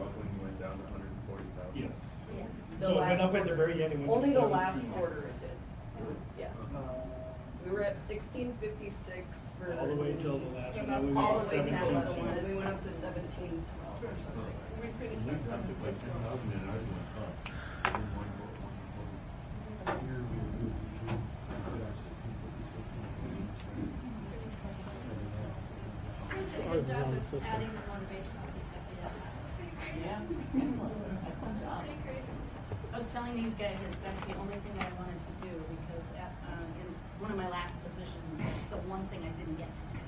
up when you went down to 140,000? Yes. Yeah. So it went up at the very end. It went Only to the last 17. quarter it did. Yeah. We were at 1656 for. All the way till the last one. Then we All went the way to 17. the last one, then we went up to 17 or something. We went up to like 10,000 and ours went up. Good job with adding the motivational piece at the end. Yeah, excellent job. I was telling these guys that that's the only thing I wanted to do because in one of my last positions, that's the one thing I didn't get to do.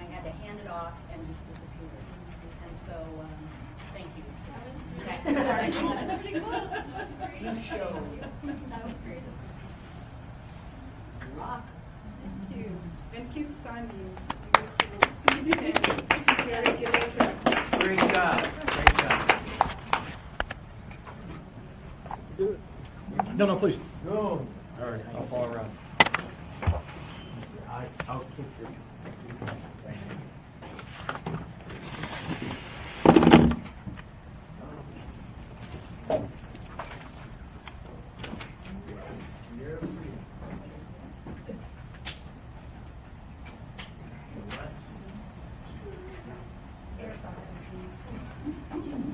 I had to hand it off and just disappear. And so, thank you. That's pretty cool. That's great. You showed. That was great. Rock. Thank you. And keep signing. Very good. Great job. Great job. Let's do it. No, please. Go. All right, I'll fall around. I'll kick your.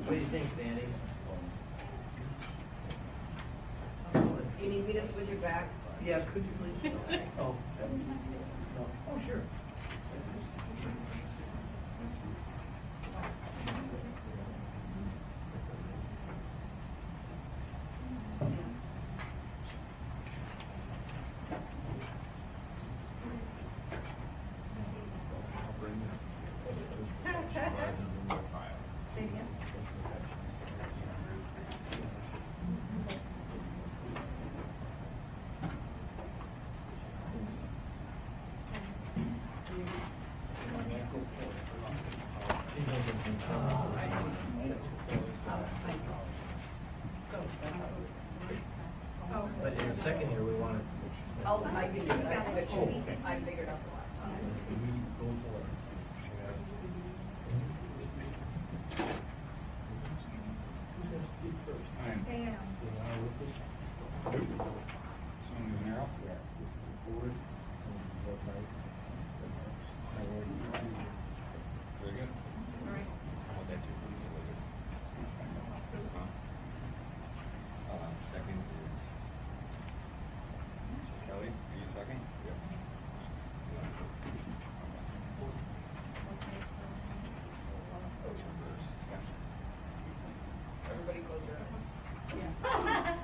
What do you think, Sandy? Do you need me to switch it back? Yes, could you please? Oh, oh, sure. But in the second year, we want to. I can do it. I switched it. I figured out the last time. Sam. Very good. All right. Second is Kelly. Are you second? Yep. Everybody close your eyes. Yeah.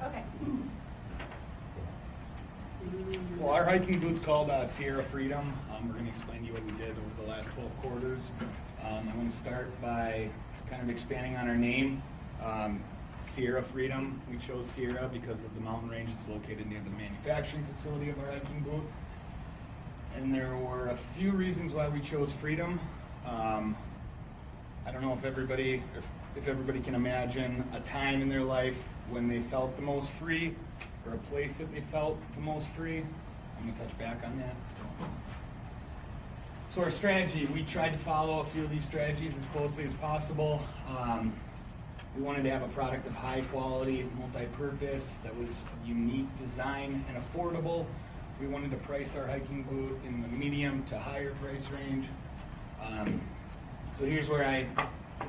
Okay. Well, our hiking boot's called Sierra Freedom. We're going to explain to you what we did over the last 12 quarters. I'm going to start by kind of expanding on our name. Sierra Freedom. We chose Sierra because of the mountain range that's located near the manufacturing facility of our hiking boot. And there were a few reasons why we chose freedom. I don't know if everybody can imagine a time in their life when they felt the most free, or a place that they felt the most free. I'm going to touch back on that. So our strategy, we tried to follow a few of these strategies as closely as possible. We wanted to have a product of high quality, multi-purpose, that was unique design and affordable. We wanted to price our hiking boot in the medium to higher price range. So here's where I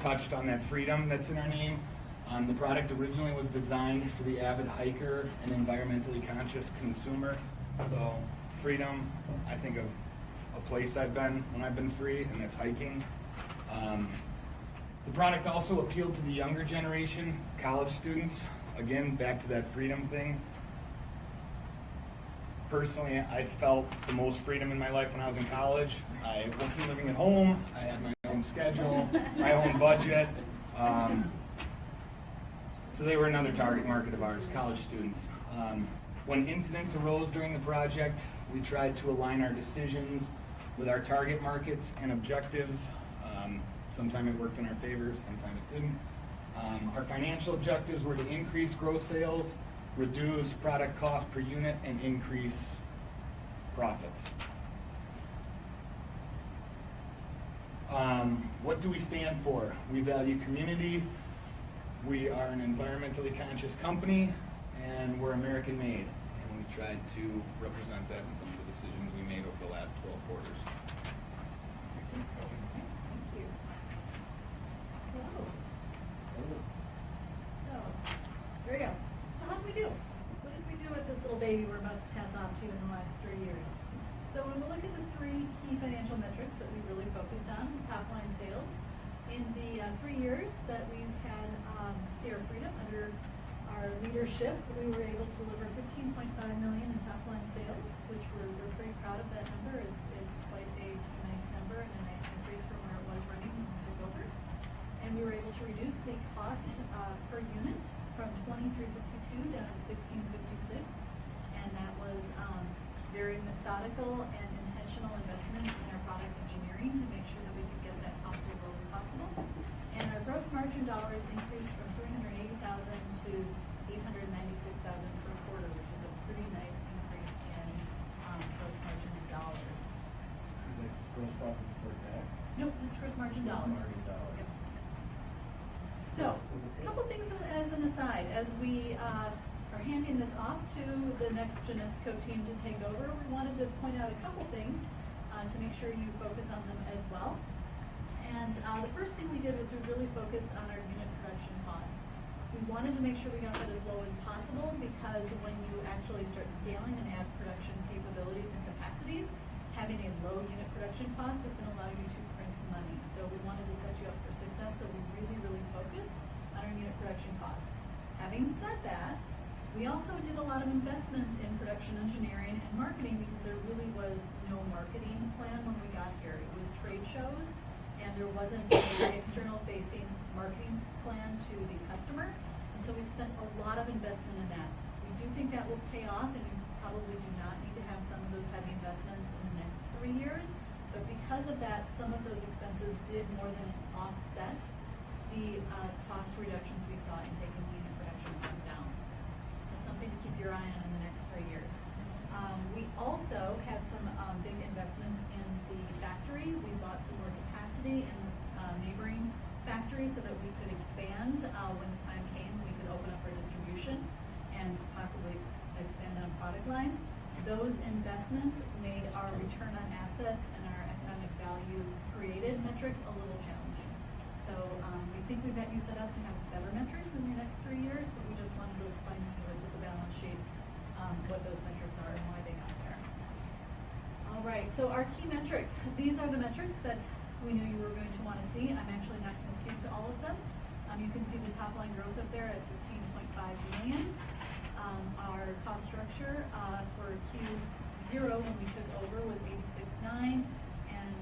touched on that freedom that's in our name. The product originally was designed for the avid hiker and environmentally conscious consumer. So freedom, I think of a place I've been when I've been free, and that's hiking. The product also appealed to the younger generation, college students. Again, back to that freedom thing. Personally, I felt the most freedom in my life when I was in college. I wasn't living at home. I had my own schedule, my own budget. So they were another target market of ours, college students. When incidents arose during the project, we tried to align our decisions with our target markets and objectives. Sometimes it worked in our favor, sometimes it didn't. Our financial objectives were to increase gross sales, reduce product cost per unit, and increase profits. What do we stand for? We value community, we are an environmentally conscious company, and we're American made. And we tried to represent that in some of the decisions we made over the last 12 quarters. Thank you. Hello. So, there you go. So how did we do? What did we do with this little baby we're about to pass off to you in the last 3 years? So when we look at the 3 key financial metrics that we really focused on, top line sales, in the 3 years that we've had Sierra Freedom under our leadership, we were able to deliver $15.5 million in top line sales, which we're pretty proud of that number. It's quite a nice number and a nice increase from where it was running when we took over. And we were able to reduce the cost per unit from $2,352 down to $1,656, and that was very methodical and intentional investments in our product engineering to make sure that we could get that cost as low as possible. And our gross margin dollars increased from $380,000 to $896,000 per quarter, which is a pretty nice increase in gross margin dollars. Is it gross profit before tax? Nope, it's gross margin dollars. Margin dollars. Yep. So, a couple things as an aside. As we are handing this off to the next Genesco team to take over, we wanted to point out a couple things to make sure you focus on them as well. And the first thing we did was we really focused on our unit production cost. We wanted to make sure we got that as low as possible, because when you actually start scaling and add production capabilities and capacities, having a low unit production cost is going to allow you to print money. So we wanted to set you up for success, so we really focused on our unit production costs. Having said that, we also did a lot of investments in production engineering and marketing, because there really was no marketing plan when we got here. It was trade shows, and there wasn't an external facing marketing plan to the customer. And so we spent a lot of investment in that. We do think that will pay off, and you probably do not need to have some of those heavy investments in the next 3 years. But because of that, some of those expenses did more than offset the cost reductions we saw in taking the unit production costs down. So something to keep your eye on in the next 3 years. We also had some big investments in the factory. We bought some more capacity in the neighboring factory so that we could expand when the time came. We could open up our distribution and possibly expand on product lines. Those investments made our return on assets and our economic value created metrics a little challenging. So we think we've got you set up to have better metrics in the next 3 years, but we just wanted to explain to you with the balance sheet what those metrics are and why they got there. All right, so our key metrics. These are the metrics that we knew you were going to want to see. I'm actually not going to speak to all of them. You can see the top line growth up there at $15.5 million. Our cost structure for Q0 when we took over was $86.9, and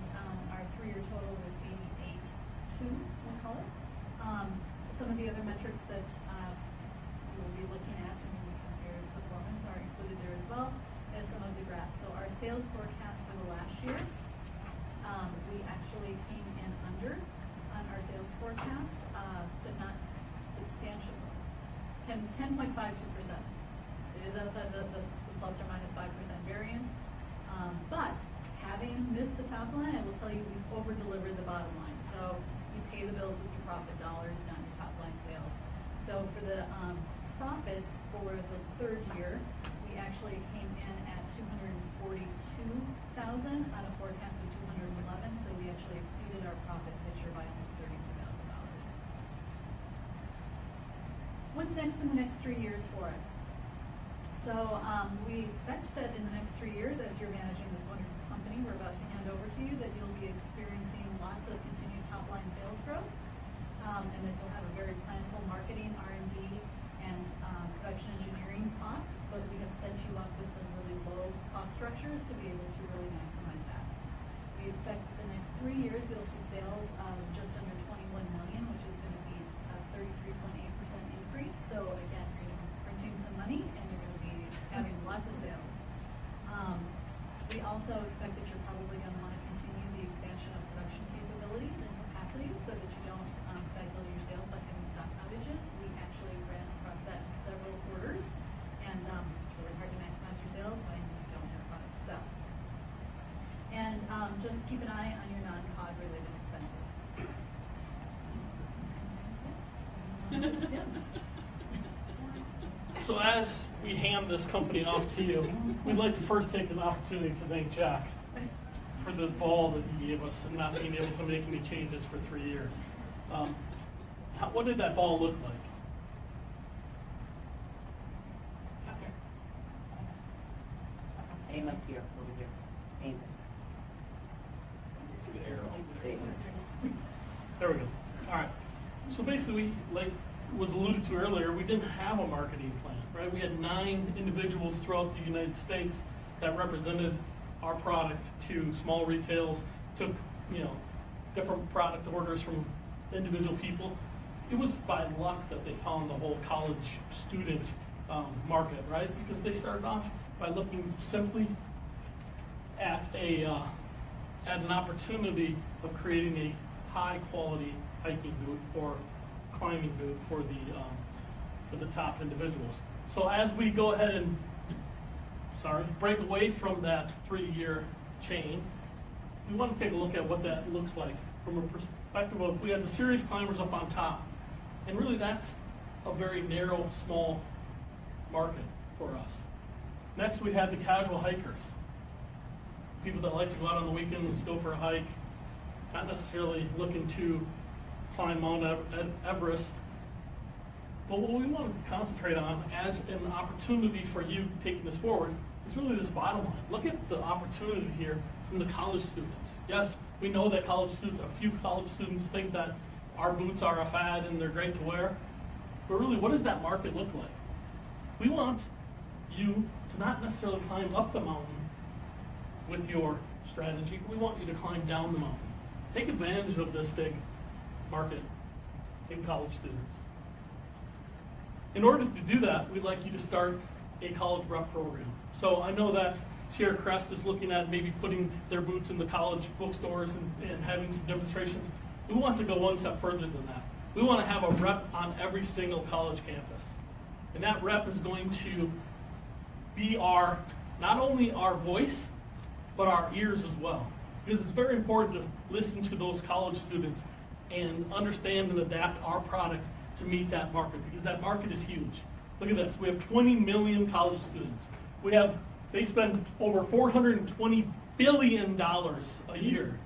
our 3-year total was $88.2, we'll call it. Some of the other metrics that you will be looking at when we compare performance are included there as well as some of the graphs. So our sales forecast for the last year, we actually came in under on our sales forecast, but not substantial. 10.52%. It is outside the plus or minus 5% variance. But having missed the top line, I will tell you we've over-delivered the bottom line. So you pay the bills with your profit dollars, not your top line sales. So for the profits for the 3rd year, we actually came in at $242,000 on a forecast of $211,000. So we actually exceeded our profit picture by almost $32,000. What's next in the next 3 years for us? So we expect that in the next 3 years, as you're managing this wonderful company we're about to hand over to you, that you'll be experiencing lots of continued top-line sales growth, and that you'll have a very planful marketing, R&D, and production engineering costs, but we have set you up with some really low cost structures to be able to really maximize that. We expect that the next 3 years, you'll see sales of just under $21 million, which is going to be a 33.8% increase. So again, you're going to be printing some money, and you're going to be having lots of sales. We also expect that you're probably going to want to continue the expansion of production capabilities and capacities so that you don't stifle your sales by having stock outages. We actually ran across that several quarters, and it's really hard to maximize your sales when you don't have product to sell. And just keep an eye on your non-COG related expenses. So as we hand this company off to you, we'd like to first take an opportunity to thank Jack for this ball that he gave us and not being able to make any changes for 3 years. What did that ball look like? Aim up here, over here. Aim. It's the arrow. There we go. All right. So basically, like was alluded to earlier, we didn't have a marketing plan, right? We had 9 individuals throughout the United States that represented our product to small retails, took, different product orders from individual people. It was by luck that they found the whole college student market, right? Because they started off by looking simply at an opportunity of creating a high quality hiking boot or climbing boot for the top individuals. So as we go ahead and break away from that 3-year chain, we want to take a look at what that looks like from a perspective of, we have the serious climbers up on top, and really that's a very narrow, small market for us. Next, we have the casual hikers, people that like to go out on the weekends, go for a hike, not necessarily looking to climb Mount Everest. But what we want to concentrate on as an opportunity for you taking this forward is really this bottom line. Look at the opportunity here from the college students. Yes, we know that a few college students think that our boots are a fad and they're great to wear. But really, what does that market look like? We want you to not necessarily climb up the mountain with your strategy. We want you to climb down the mountain. Take advantage of this big market in college students. In order to do that, we'd like you to start a college rep program. So I know that Sierra Crest is looking at maybe putting their boots in the college bookstores and having some demonstrations. We want to go one step further than that. We want to have a rep on every single college campus. And that rep is going to be not only our voice, but our ears as well. Because it's very important to listen to those college students and understand and adapt our product to meet that market, because that market is huge. Look at this. We have 20 million college students. They spend over $420 billion a year.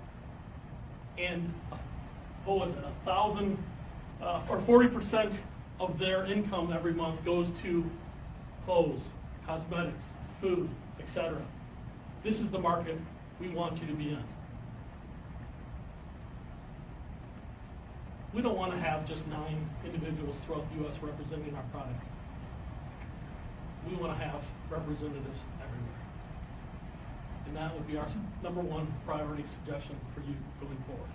And what was it, 1,000 or 40% of their income every month goes to clothes, cosmetics, food, etc. This is the market we want you to be in. We don't want to have just 9 individuals throughout the U.S. representing our product. We want to have representatives everywhere. And that would be our number 1 priority suggestion for you going forward.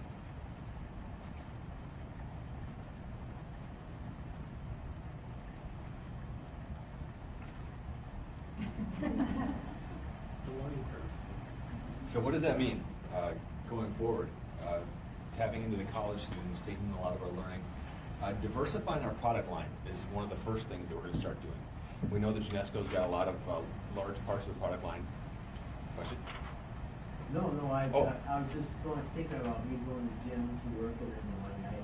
The learning curve. So what does that mean going forward? Tapping into the college students, taking a lot of our learning. Diversifying our product line is one of the first things that we're going to start doing. We know that Genesco's got a lot of large parts of the product line. Question? No, I was just thinking about me going to the gym to work and then one night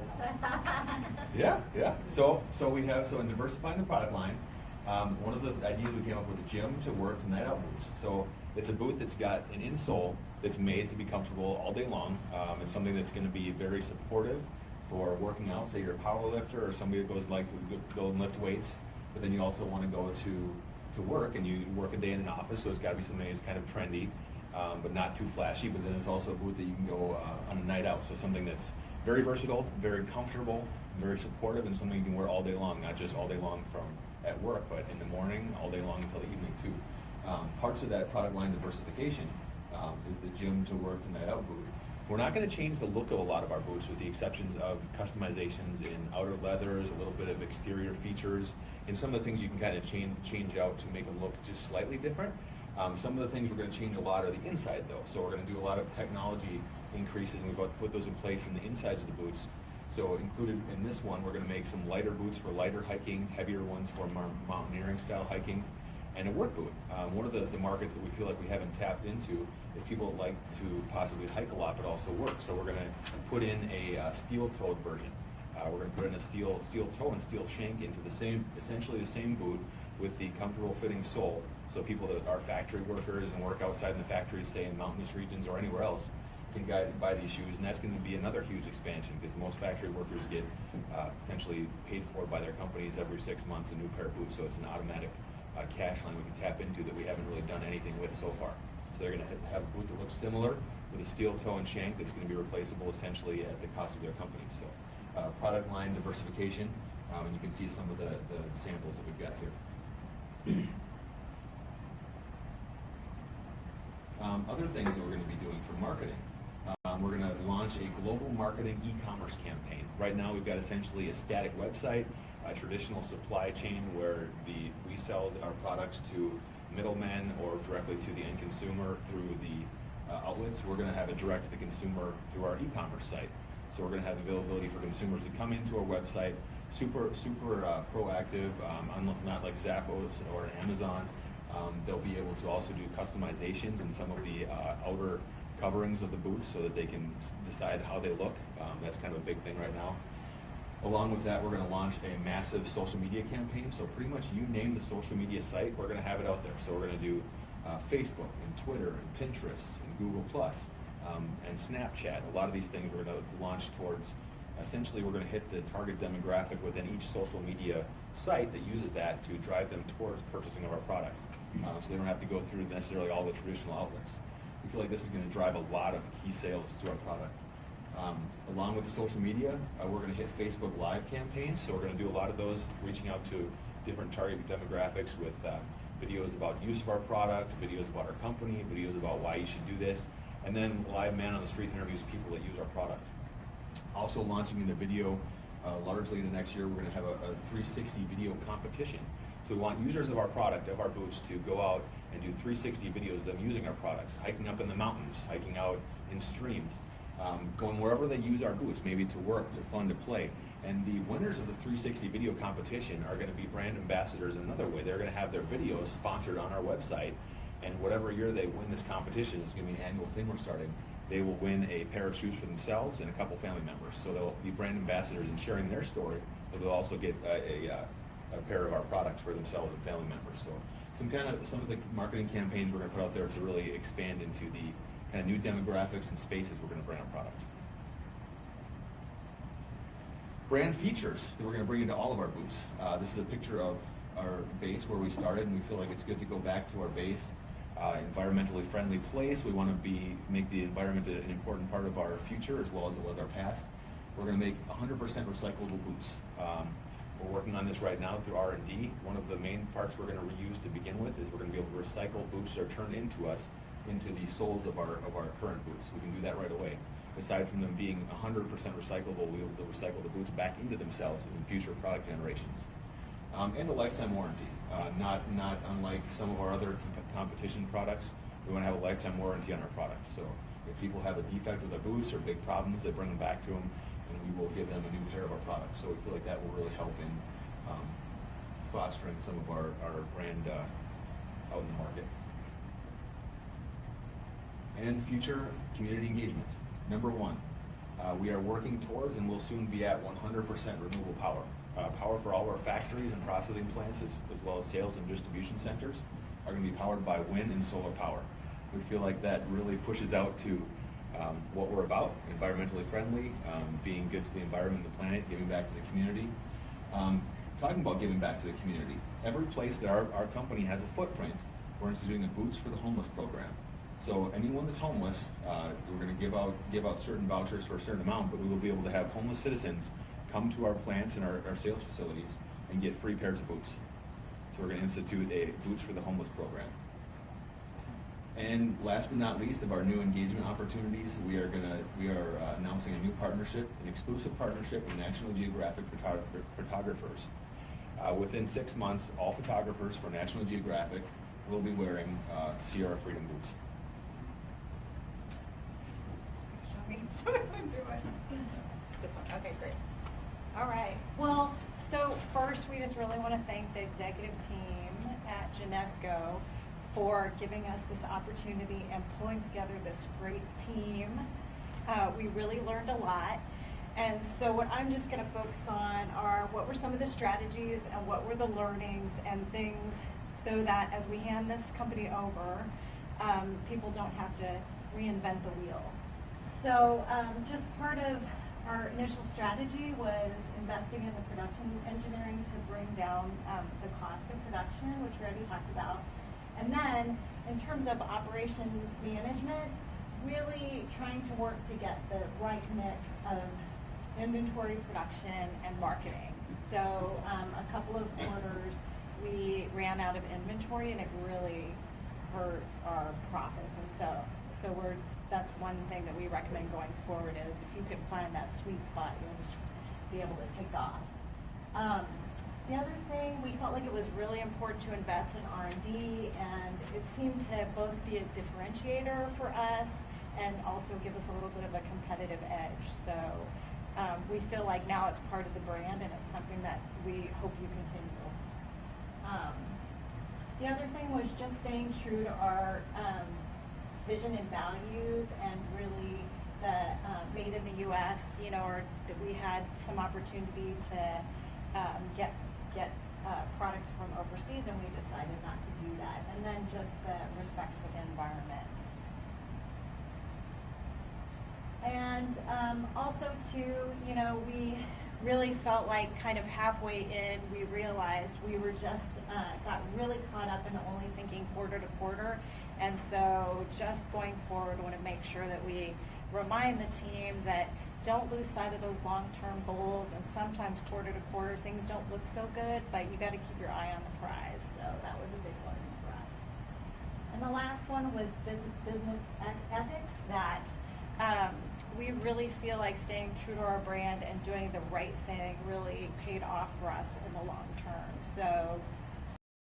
out. Yeah. So in diversifying the product line, one of the ideas we came up with, a gym to work to night out boots. So it's a boot that's got an insole that's made to be comfortable all day long. It's something that's going to be very supportive for working out. Say you're a power lifter or somebody that likes to go and lift weights, but then you also want to go to work and you work a day in an office, so it's got to be something that's kind of trendy, but not too flashy. But then it's also a boot that you can go on a night out, so something that's very versatile, very comfortable, very supportive, and something you can wear all day long, not just all day long from at work, but in the morning, all day long until the evening too. Parts of that product line diversification is the gym to work to night out boot. We're not going to change the look of a lot of our boots, with the exceptions of customizations in outer leathers, a little bit of exterior features, and some of the things you can kind of change out to make them look just slightly different. Some of the things we're going to change a lot are the inside though. So we're going to do a lot of technology increases, and we've put those in place in the insides of the boots. So included in this one, we're going to make some lighter boots for lighter hiking, heavier ones for mountaineering style hiking, and a work boot. One of the markets that we feel like we haven't tapped into is people that like to possibly hike a lot but also work. So we're going to put in a steel-toed version. We're going to put in a steel toe and steel shank into essentially the same boot with the comfortable fitting sole. So people that are factory workers and work outside in the factories, say in mountainous regions or anywhere else, can buy these shoes, and that's going to be another huge expansion because most factory workers get essentially paid for by their companies every 6 months a new pair of boots. So it's an automatic cash line we can tap into that we haven't really done anything with so far. So they're going to have a boot that looks similar with a steel toe and shank that's going to be replaceable essentially at the cost of their company. So product line diversification, and you can see some of the samples that we've got here. Other things that we're going to be doing for marketing. We're going to launch a global marketing e-commerce campaign. Right now we've got essentially a static website, a traditional supply chain where we sell our products to middlemen or directly to the end consumer through the outlets. We're going to have it direct to the consumer through our e-commerce site. So we're going to have availability for consumers to come into our website, super proactive, not like Zappos or Amazon. They'll be able to also do customizations in some of the outer coverings of the boots so that they can decide how they look. That's kind of a big thing right now. Along with that, we're going to launch a massive social media campaign. So pretty much you name the social media site, we're going to have it out there. So we're going to do Facebook and Twitter and Pinterest and Google Plus and Snapchat. A lot of these things we're going to launch towards. Essentially, we're going to hit the target demographic within each social media site that uses that to drive them towards purchasing of our product. So they don't have to go through necessarily all the traditional outlets. We feel like this is going to drive a lot of key sales to our product. Along with the social media, we're going to hit Facebook Live campaigns. So we're going to do a lot of those, reaching out to different target demographics with videos about use of our product, videos about our company, videos about why you should do this, and then live man on the street interviews people that use our product. Also launching in the video, largely in the next year, we're going to have a 360 video competition. So we want users of our product, of our boots, to go out and do 360 videos of them using our products, hiking up in the mountains, hiking out in streams, going wherever they use our boots, maybe to work, to fun, to play. And the winners of the 360 video competition are going to be brand ambassadors in another way. They're going to have their videos sponsored on our website, and whatever year they win this competition, it's going to be an annual thing we're starting. They will win a pair of shoes for themselves and a couple family members. So they'll be brand ambassadors and sharing their story, but they'll also get a pair of our products for themselves and family members. So some of the marketing campaigns we're going to put out there to really expand into the kind of new demographics and spaces we're going to bring our product. Brand features that we're going to bring into all of our boots. This is a picture of our base where we started, and we feel like it's good to go back to our base. Environmentally friendly place. We want to make the environment an important part of our future as well as it was our past. We're going to make 100% recyclable boots. We're working on this right now through R&D. One of the main parts we're going to reuse to begin with is we're going to be able to recycle boots that are turned into the soles of our current boots. We can do that right away. Aside from them being 100% recyclable, we'll be able to recycle the boots back into themselves in future product generations. And a lifetime warranty. Not unlike some of our other competition products, we want to have a lifetime warranty on our product. So if people have a defect with their boots or big problems, they bring them back to them, and we will give them a new pair of our product. So we feel like that will really help in fostering some of our brand out in the market. And future community engagement. Number one, we are working towards and will soon be at 100% renewable power. Power for all of our factories and processing plants as well as sales and distribution centers are going to be powered by wind and solar power. We feel like that really pushes out to what we're about, environmentally friendly, being good to the environment and the planet, giving back to the community. Talking about giving back to the community, every place that our company has a footprint, we're instituting a Boots for the Homeless program. So anyone that's homeless, we're going to give out certain vouchers for a certain amount, but we will be able to have homeless citizens come to our plants and our sales facilities and get free pairs of boots. So we're going to institute a Boots for the Homeless program. And last but not least, of our new engagement opportunities, we are announcing a new partnership, an exclusive partnership with National Geographic photographers. Within 6 months, all photographers for National Geographic will be wearing Sierra Freedom boots. Show me what I'm doing. This one. Okay, great. All right. Well, so first, we just really want to thank the executive team at Genesco for giving us this opportunity and pulling together this great team. We really learned a lot. And so what I'm just going to focus on are what were some of the strategies and what were the learnings and things so that as we hand this company over, people don't have to reinvent the wheel. So just part of our initial strategy was investing in the production engineering to bring down the cost of production, which we already talked about. And then in terms of operations management, really trying to work to get the right mix of inventory, production, and marketing. So a couple of quarters, we ran out of inventory, and it really hurt our profits. And so that's one thing that we recommend going forward is if you can find that sweet spot, you'll just be able to take off. The other thing, we felt like it was really important to invest in R&D, and it seemed to both be a differentiator for us and also give us a little bit of a competitive edge. So we feel like now it's part of the brand, and it's something that we hope you continue. The other thing was just staying true to our vision and values, and really the made in the U.S. Or that we had some opportunity to get products from overseas, and we decided not to do that. And then just the respect for the environment. And also too, we really felt like kind of halfway in, we realized we were just got really caught up in only thinking quarter to quarter. And so just going forward, want to make sure that we remind the team that don't lose sight of those long-term goals. And sometimes quarter to quarter things don't look so good, but you got to keep your eye on the prize. So that was a big learning for us. And the last one was business ethics, that we really feel like staying true to our brand and doing the right thing really paid off for us in the long term. So